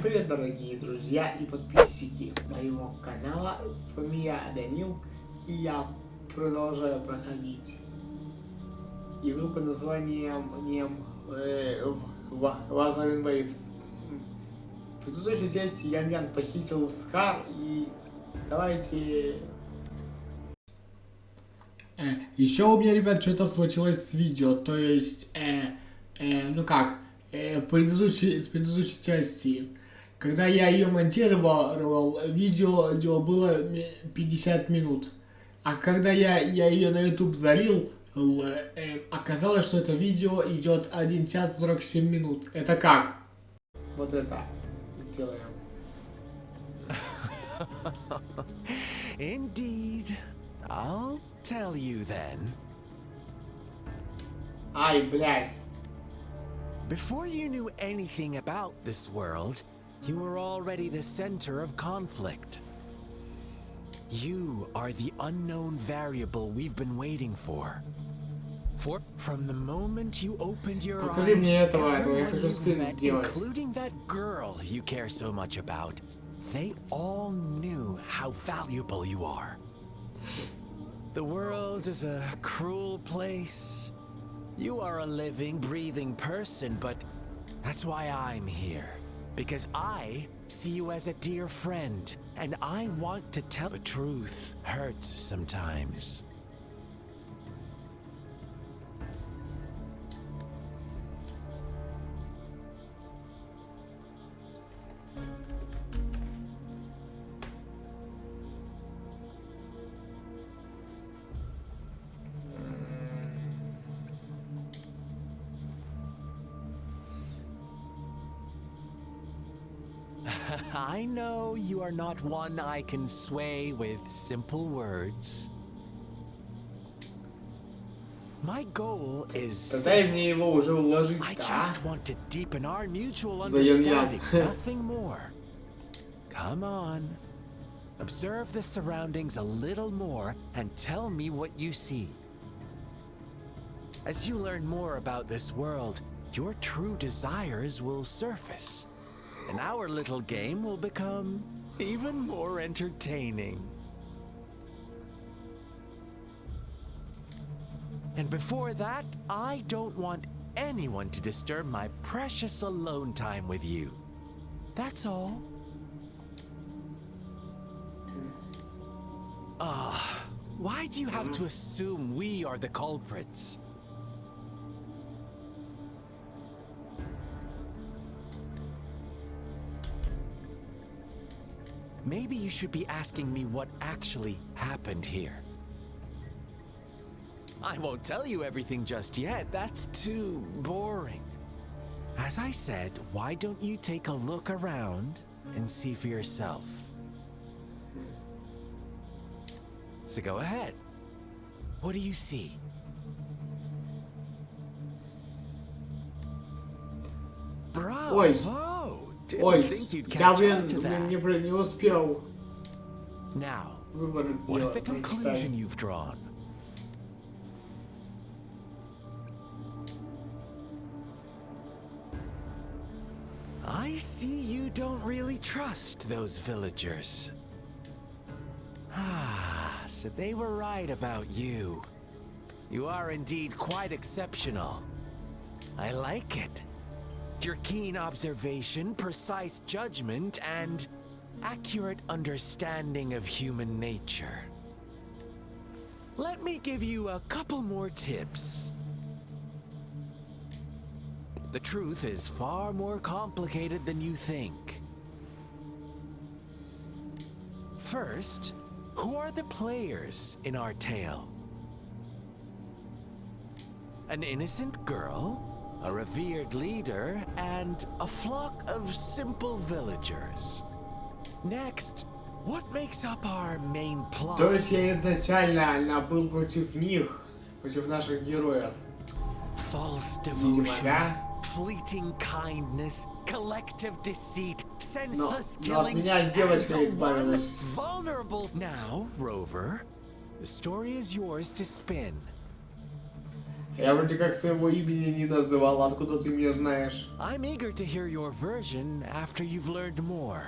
привет, дорогие друзья и подписчики моего канала. С вами я, Данил, и я продолжаю проходить игру под названием wuthering Waves. В предыдущей части Ян похитил Скар, и давайте... Еще у меня, ребят, что-то случилось с видео, то есть, с предыдущей части. Когда я ее монтировал, видео было 50 минут. А когда я ее на YouTube залил, оказалось, что это видео идет 1 час 47 минут. Это как? Вот это сделаем. Indeed. I'll tell you then. Ай, блядь. Before you knew anything about this world, you were already the center of conflict. You are the unknown variable we've been waiting for. From the moment you opened your eyes, everyone you've met, including that girl you care so much about, they all knew how valuable you are. The world is a cruel place. You are a living, breathing person, but that's why I'm here. Because I see you as a dear friend, and I want to tell the truth. Hurts sometimes. I know you are not one I can sway with simple words. My goal is I just want to deepen our mutual understanding, nothing more. Come on. Observe the surroundings a little more and tell me what you see. As you learn more about this world, your true desires will surface. And our little game will become even more entertaining. And before that, I don't want anyone to disturb my precious alone time with you. That's all. Why do you have to assume we are the culprits? Maybe you should be asking me what actually happened here. I won't tell you everything just yet. That's too boring. As I said, why don't you take a look around and see for yourself? So go ahead. What do you see? Bravo! Ой, я, блин, не успел. Now, what is the conclusion you've drawn? I see you don't really trust those villagers. So they were right about you. You are indeed quite exceptional. I like it. Your keen observation, precise judgment, and accurate understanding of human nature. Let me give you a couple more tips. The truth is far more complicated than you think. First, who are the players in our tale? An innocent girl, a revered leader, and a flock of simple villagers. Next, what makes up our main plot? То есть я изначально был против них, против наших героев. False devotion, fleeting kindness, collective deceit, senseless killings, and the one vulnerable. Now, Rover, the story is yours to spin. Я вроде как своего имени не называл, откуда ты меня знаешь? I'm eager to hear your version after you've learned more.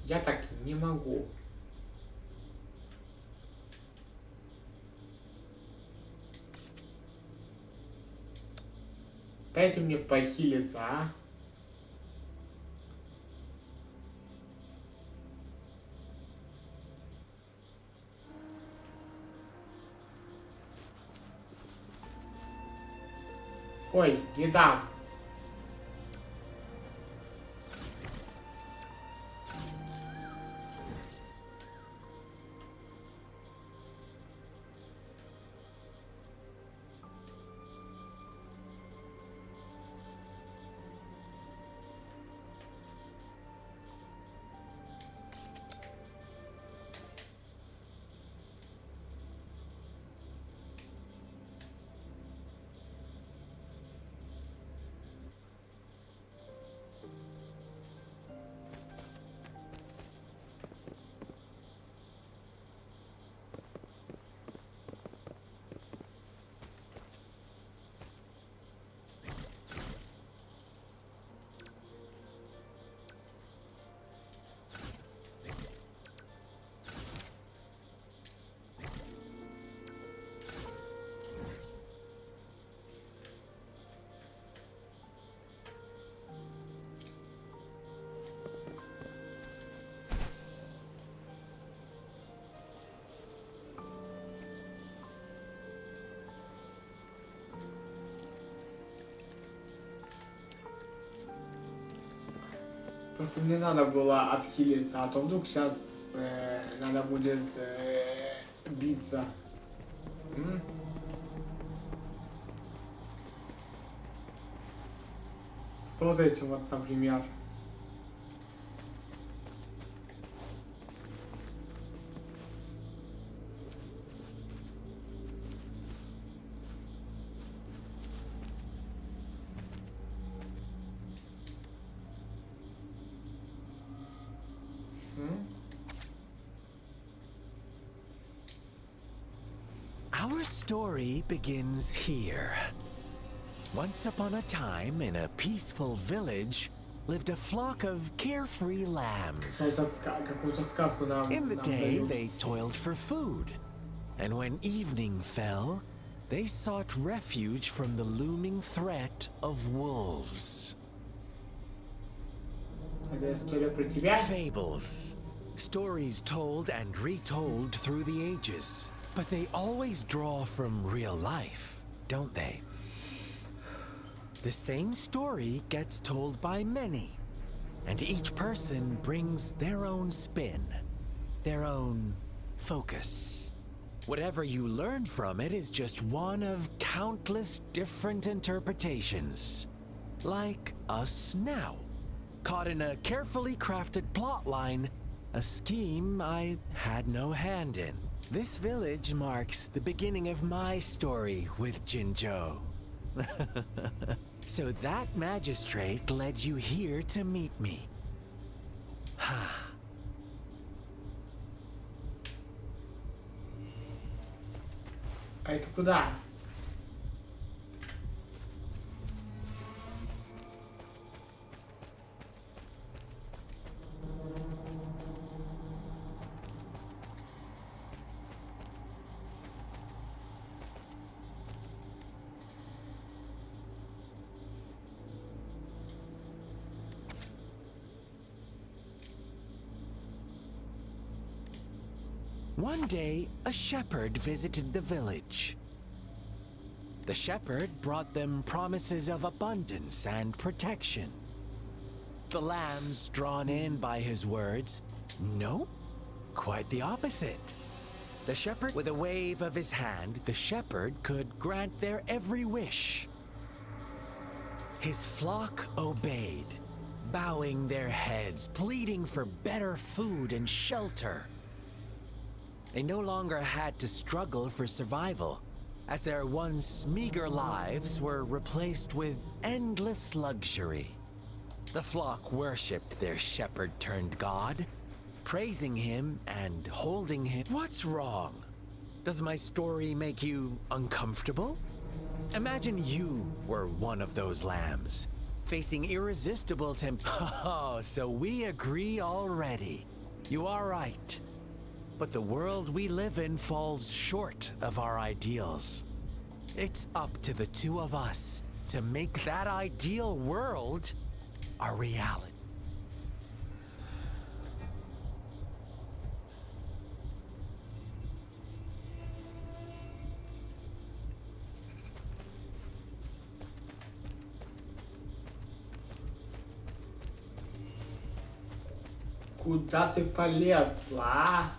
Я так не могу. Дайте мне похилиться, а? Ой, не там. Просто мне надо было отхилиться, а то вдруг сейчас надо будет биться. С вот этим вот, например. Our story begins here. Once upon a time, in a peaceful village, lived a flock of carefree lambs. In the day, they toiled for food, and when evening fell, they sought refuge from the looming threat of wolves. Fables. Stories told and retold through the ages. But they always draw from real life, don't they? The same story gets told by many, and each person brings their own spin, their own focus. Whatever you learn from it is just one of countless different interpretations. Like us now, caught in a carefully crafted plotline, a scheme I had no hand in. This village marks the beginning of my story with Jinzhou. So that magistrate led you here to meet me. А это куда? One day, a shepherd visited the village. The shepherd brought them promises of abundance and protection. The lambs, drawn in by his words, nope, quite the opposite. The shepherd, with a wave of his hand, the shepherd could grant their every wish. His flock obeyed, bowing their heads, pleading for better food and shelter. They no longer had to struggle for survival, as their once meager lives were replaced with endless luxury. The flock worshipped their shepherd-turned-god, praising him and holding him. What's wrong? Does my story make you uncomfortable? Imagine you were one of those lambs, facing irresistible Oh, so we agree already. You are right. But the world we live in falls short of our ideals. It's up to the two of us to make that ideal world a reality. Куда ты полезла, а?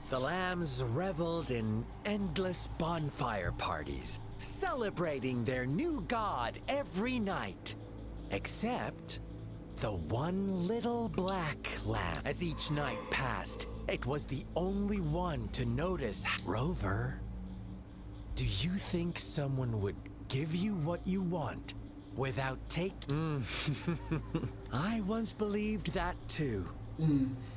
The lambs reveled in endless bonfire parties, celebrating their new god every night. Except the one little black lamb. As each night passed, it was the only one to notice. Rover, do you think someone would give you what you want without taking? I once believed that too.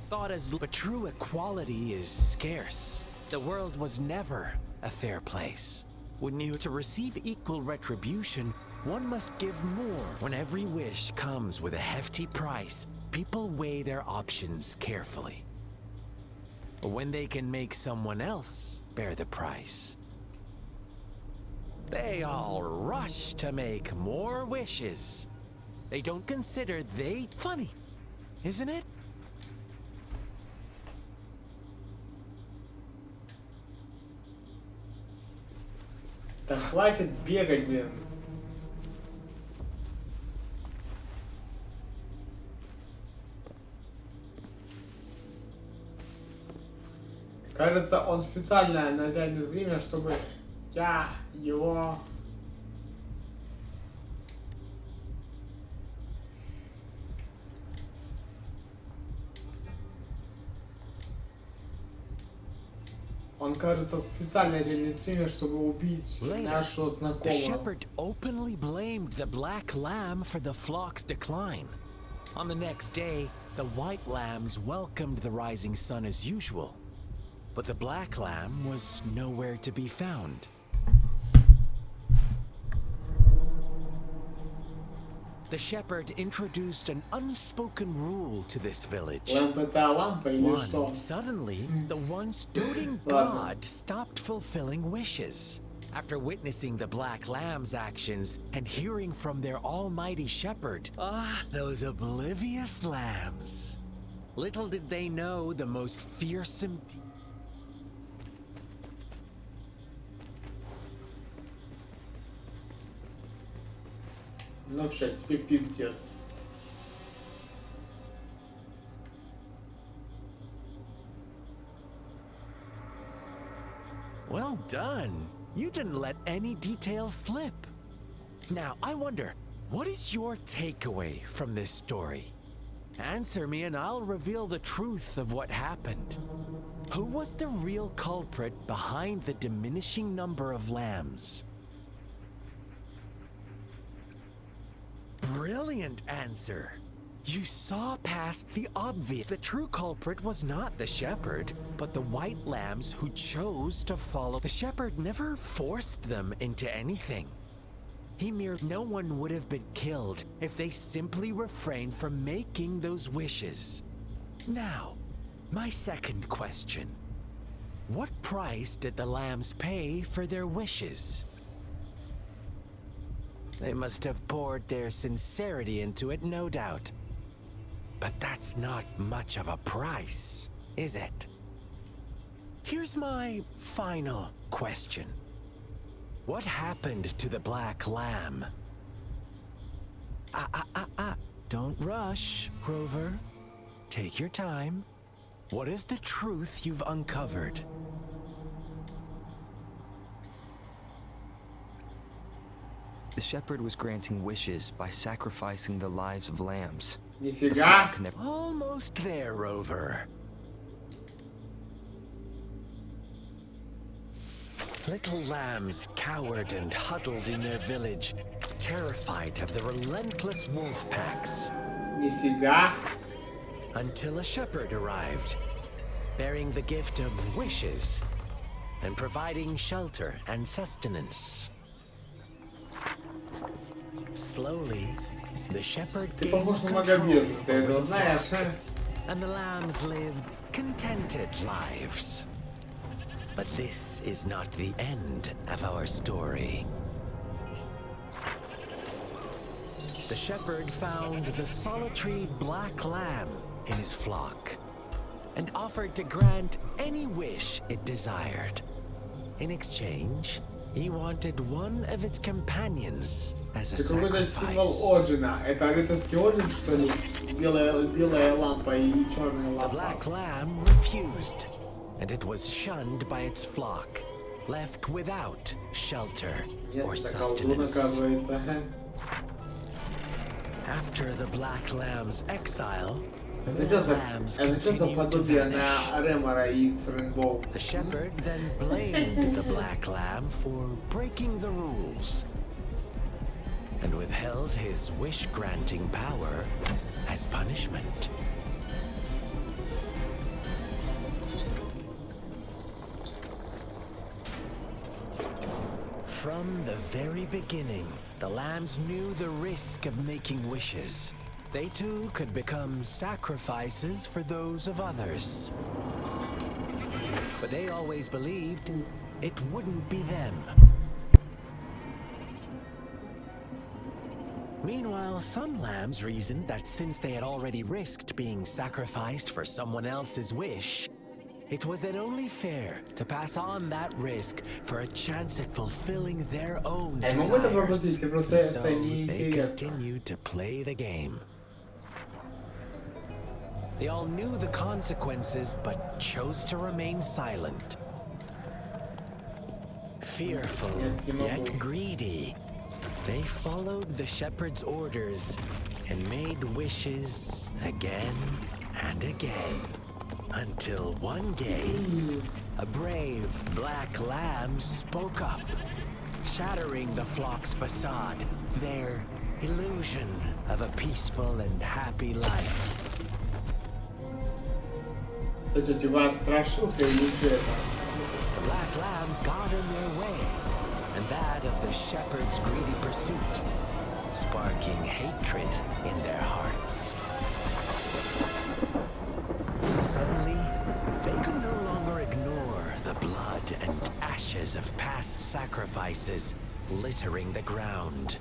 Thought as, but true equality is scarce. The world was never a fair place. Wouldn't you? To receive equal retribution, one must give more. When every wish comes with a hefty price, people weigh their options carefully. But when they can make someone else bear the price, they all rush to make more wishes. They don't consider they... Funny, isn't it? Да хватит бегать, блин. Кажется, он специально натянет время, чтобы я его... Он, кажется, специально тянет время, чтобы убить нашего знакомого. The shepherd openly blamed the black lamb for the flock's decline. On the next day, the white lambs welcomed the rising sun as usual, but the black lamb was nowhere to be found. The shepherd introduced an unspoken rule to this village. Suddenly, the once doting god stopped fulfilling wishes. After witnessing the black lamb's actions and hearing from their almighty shepherd, those oblivious lambs. Little did they know the most fearsome... Ну все, тебе пиздец. Well done. You didn't let any details slip. Now, I wonder, what is your takeaway from this story? Answer me and I'll reveal the truth of what happened. Who was the real culprit behind the diminishing number of lambs? Brilliant answer. You saw past the obvious. The true culprit was not the shepherd, but the white lambs who chose to follow. The shepherd never forced them into anything. No one would have been killed if they simply refrained from making those wishes. Now, my second question. What price did the lambs pay for their wishes? They must have poured their sincerity into it, no doubt. But that's not much of a price, is it? Here's my final question. What happened to the black lamb? Don't rush, Rover. Take your time. What is the truth you've uncovered? The shepherd was granting wishes by sacrificing the lives of lambs. Нифига. Almost there, Rover. Little lambs cowered and huddled in their village, terrified of the relentless wolf packs. Нифига. Until a shepherd arrived, bearing the gift of wishes and providing shelter and sustenance. Slowly, the shepherd Ты gained похож на control магобезна, ты over этого the знаешь, flock, а? and the lambs lived contented lives. But this is not the end of our story. The shepherd found the solitary black lamb in his flock and offered to grant any wish it desired. In exchange, he wanted one of its companions as a Это какой-то символ sacrifice. ордена. Это рыцарский орден, что ли? Белая лампа и черная The лампа. black lamb refused, and it was shunned by its flock, left without shelter or Нет, это колдун, sustenance. оказывается. After the black lamb's exile, Это the что lambs за continued to подобие vanish. на Ремора из Рейнбоу? The shepherd then blamed the black lamb for breaking the rules and withheld his wish-granting power as punishment. From the very beginning, the lambs knew the risk of making wishes. They too could become sacrifices for those of others. But they always believed it wouldn't be them. Meanwhile, some lambs reasoned that since they had already risked being sacrificed for someone else's wish, it was then only fair to pass on that risk for a chance at fulfilling their own Я могу это desires. пропустить? And Просто so это they неинтересно. continued to play the game. They all knew the consequences, but chose to remain silent. Fearful, yet greedy, they followed the shepherd's orders and made wishes again and again. Until one day, a brave black lamb spoke up, shattering the flock's facade, their illusion of a peaceful and happy life. Это типа страшилка или что это? The black lamb got in their way, and that of the shepherd's greedy pursuit, sparking hatred in their hearts. Suddenly, they could no longer ignore the blood and ashes of past sacrifices littering the ground.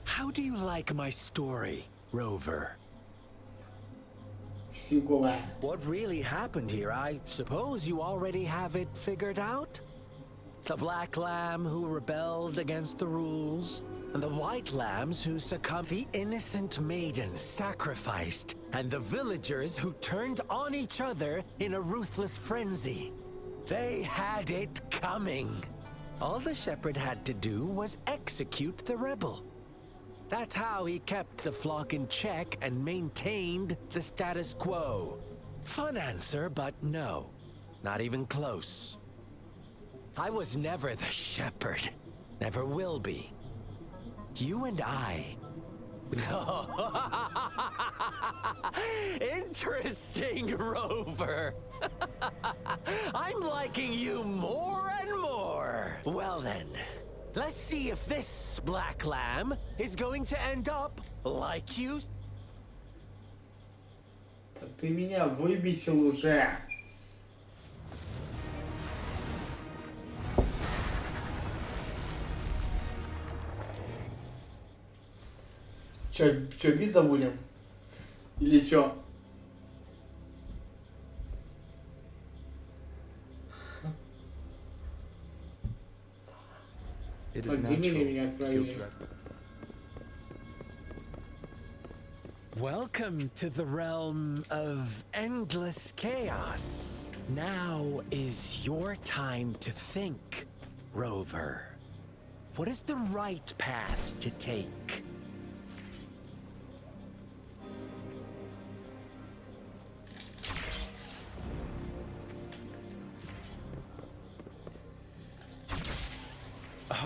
How do you like my story, Rover? Фиговая. What really happened here? I suppose you already have it figured out? The black lamb who rebelled against the rules, and the white lambs who succumbed, the innocent maidens sacrificed, and the villagers who turned on each other in a ruthless frenzy. They had it coming. All the shepherd had to do was execute the rebel. That's how he kept the flock in check and maintained the status quo. Fun answer, but no. Not even close. I was never the shepherd. Never will be. You and I... Interesting, Rover. I'm liking you more and more. Well then, let's see if this black lamb is going to end up like you. Ты меня выбесил уже. Чё, биться будем? Или чё? It is natural to feel dreadful. Welcome to the realm of endless chaos. Now is your time to think, Rover. What is the right path to take?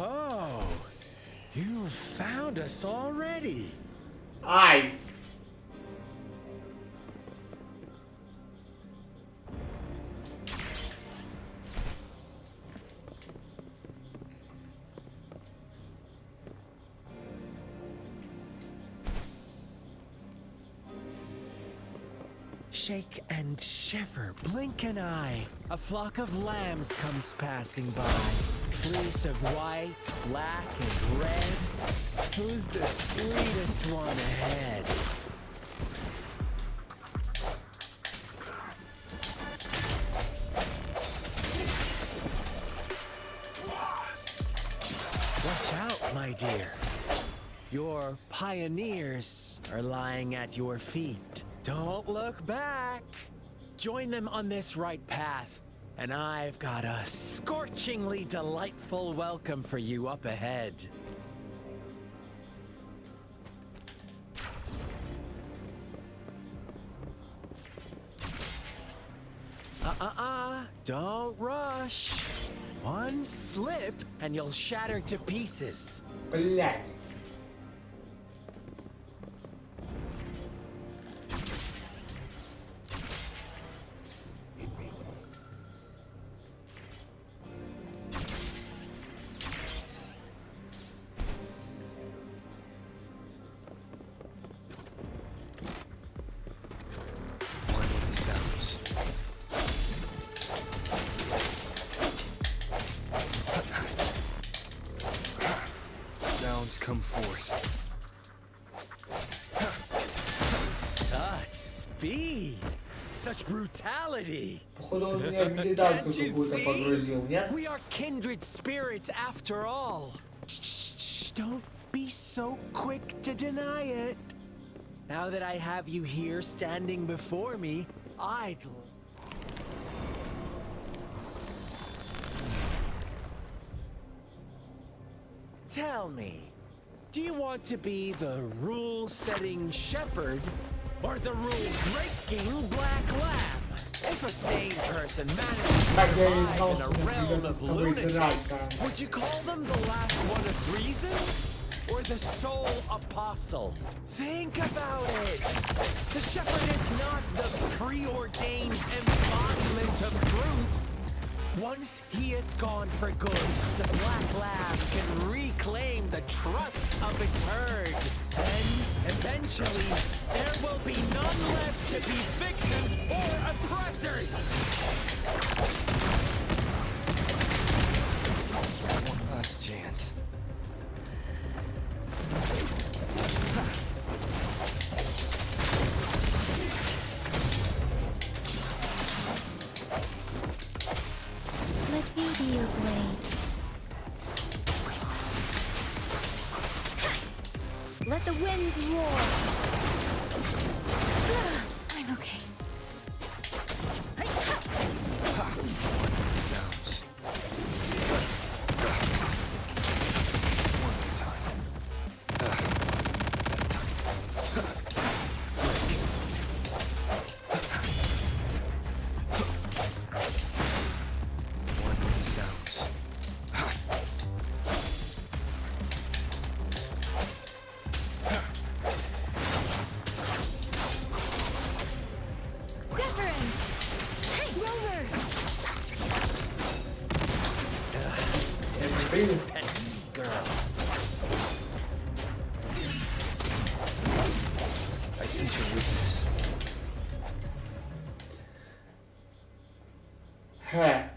Oh, you found us already. Ай! Shake and shiver, blink an eye. A flock of lambs comes passing by. Fleece of white, black, and red. Who's the sweetest one ahead? Watch out, my dear. Your pioneers are lying at your feet. Don't look back. Join them on this right path, and I've got a scorchingly delightful welcome for you up ahead. Don't rush. One slip, and you'll shatter to pieces. Блять. Come forth. Such speed, such brutality. Походу он меня в медитацию Can't you какую-то see? погрузил, нет? We are kindred spirits after all. Shh, don't be so quick to deny it. Now that I have you here standing before me, I'd... Tell me, do you want to be the rule-setting shepherd or the rule-breaking black lamb? If a sane person manages to survive in a realm of lunatics, would you call them the last one of reason or the sole apostle? Think about it. The shepherd is not the preordained embodiment of truth. Once he is gone for good, the black lamb can reclaim the trust of its herd. Then, eventually, there will be none left to be victims or oppressors. One last chance. Let me be your blade. Let the winds roar. I'm okay. Sounds. One at a time. One with the sounds. Deferin! Hey, Rover! Such a pesky girl. I sense your weakness. Хе.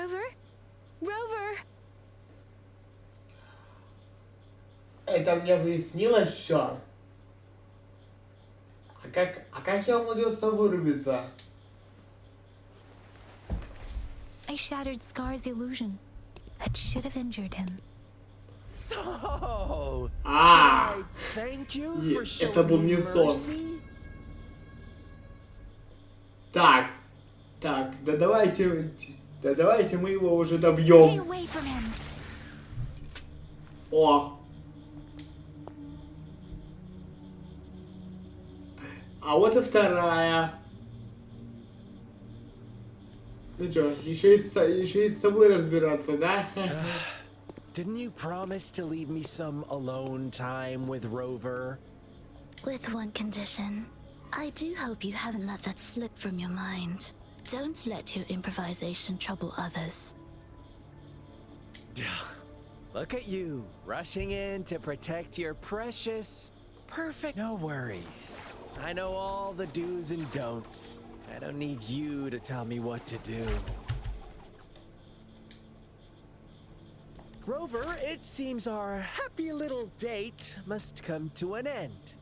Rover? Rover! Это мне приснилось все. А как я умудрился вырубиться? I shattered Scar's illusion. That should have injured him. Oh, thank you for это был showing не me сон. mercy. Так, да давайте мы его уже Stay добьем. away from him. О! А вот и вторая. Ну чё, еще и с тобой разбираться, да? Didn't you promise to leave me some alone time with Rover? With one condition. I do hope you haven't let that slip from your mind. Don't let your improvisation trouble others. Look at you, rushing in to protect your precious... Perfect. No worries. I know all the do's and don'ts. I don't need you to tell me what to do. Rover, it seems our happy little date must come to an end.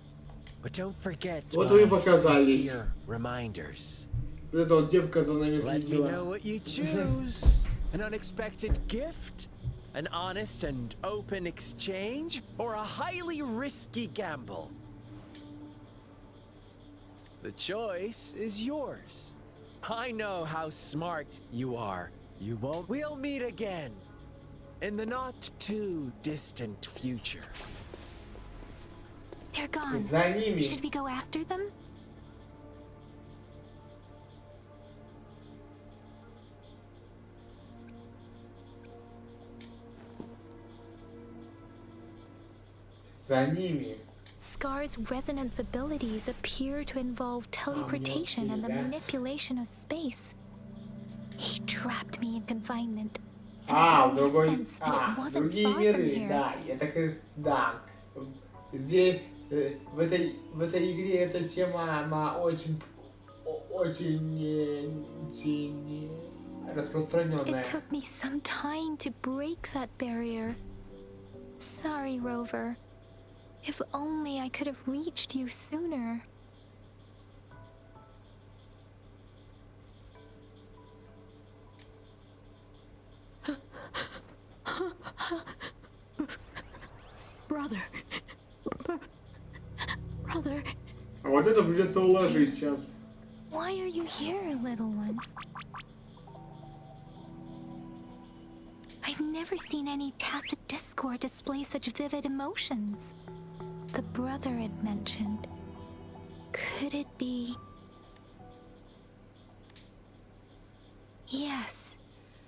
But don't forget Вот вы и my показались. sincere reminders. Вот эта вот девка за нами Let me следила. know what you choose. An unexpected gift? An honest and open exchange? Or a highly risky gamble? The choice is yours. I know how smart you are. You won't. We'll meet again. In the not too distant future. They're gone. За ними. Should we go after them? За ними. Scar's resonance abilities appear to involve teleportation and the manipulation of space. He trapped me in confinement. And I could only sense that it wasn't другие far from миры, here. да, я так и, да. Здесь, в этой игре эта тема очень распространенная. It took me some time to break that barrier. Sorry, Rover. If only I could have reached you sooner. Brother. Brother. А вот это придется уложить сейчас. Why are you here, little one? I've never seen any tacit discord display such vivid emotions. The brother had mentioned. Could it be? Yes,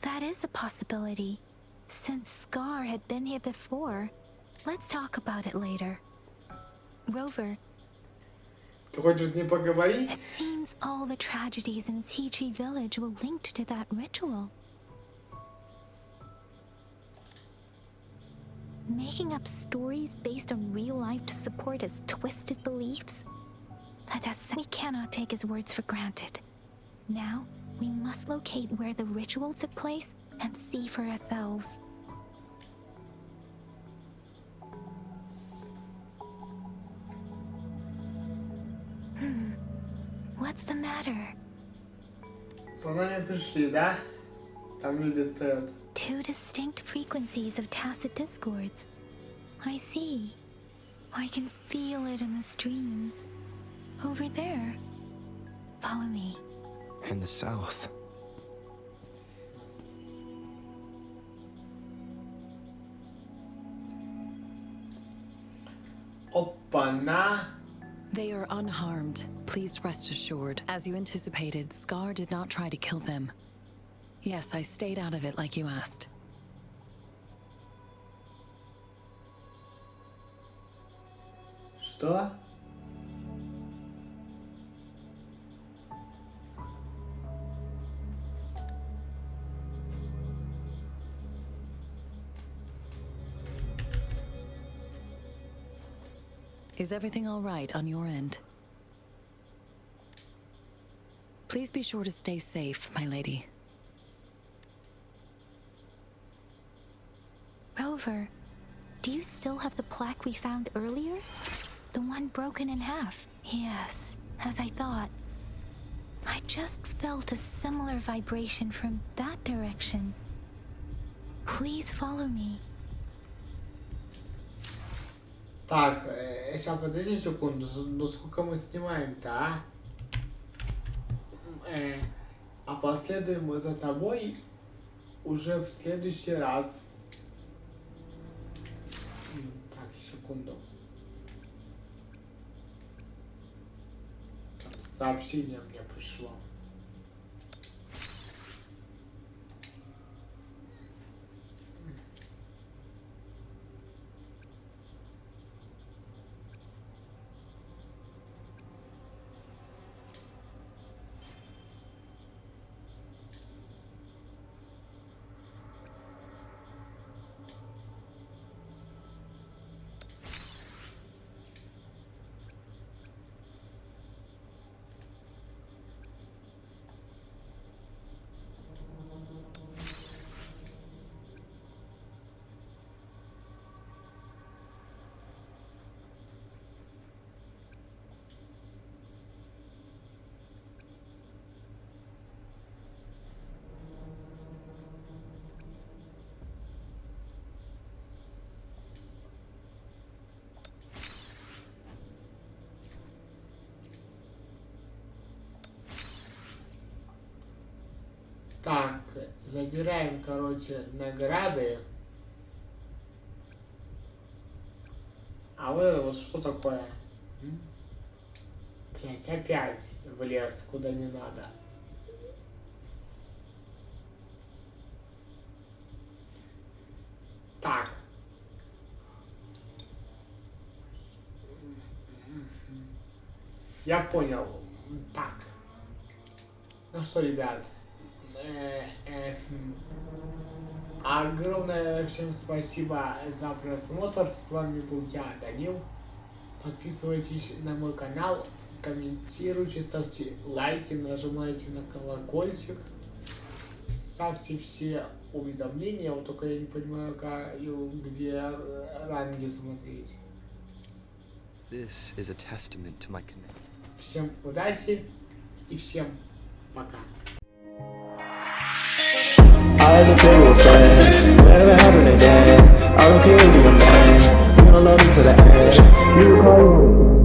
that is a possibility. Since Scar had been here before, let's talk about it later. Rover, Ты хочешь с ним поговорить? it seems all the tragedies in Tea Tree Village were linked to that ritual. Making up stories based on real life to support his twisted beliefs? We cannot take his words for granted. Now, we must locate where the ritual took place and see for ourselves. What's the matter? За нами пришли, да? Там люди стоят. Two distinct frequencies of tacit discords. I see. I can feel it in the streams. Over there. Follow me. In the south. Опа-на! They are unharmed. Please rest assured. As you anticipated, Scar did not try to kill them. Yes, I stayed out of it like you asked. Что? Is everything all right on your end? Please be sure to stay safe, my lady. over. Do you still have the plaque we found earlier? The one broken in half? Yes, as I thought. I just felt a similar vibration from that direction. Please follow me. Так, сейчас подожди секунду, ну сколько мы снимаем-то, а? А последуем мы за тобой уже в следующий раз. Так, секунду. Там сообщение мне пришло. Так, забираем, короче, награды. А вот это вот что такое? Блять, опять в лес, куда не надо. Так. Я понял. Так. Ну что, ребят. Огромное всем спасибо за просмотр. С вами был я, Данил. Подписывайтесь на мой канал, комментируйте, ставьте лайки, нажимайте на колокольчик, ставьте все уведомления. Вот только я не понимаю, где ранги смотреть. This is a testament to my commitment. Всем удачи и всем пока. As I say we're friends, whatever happened again, I don't care if you're a man, you gon' love me to the end. You call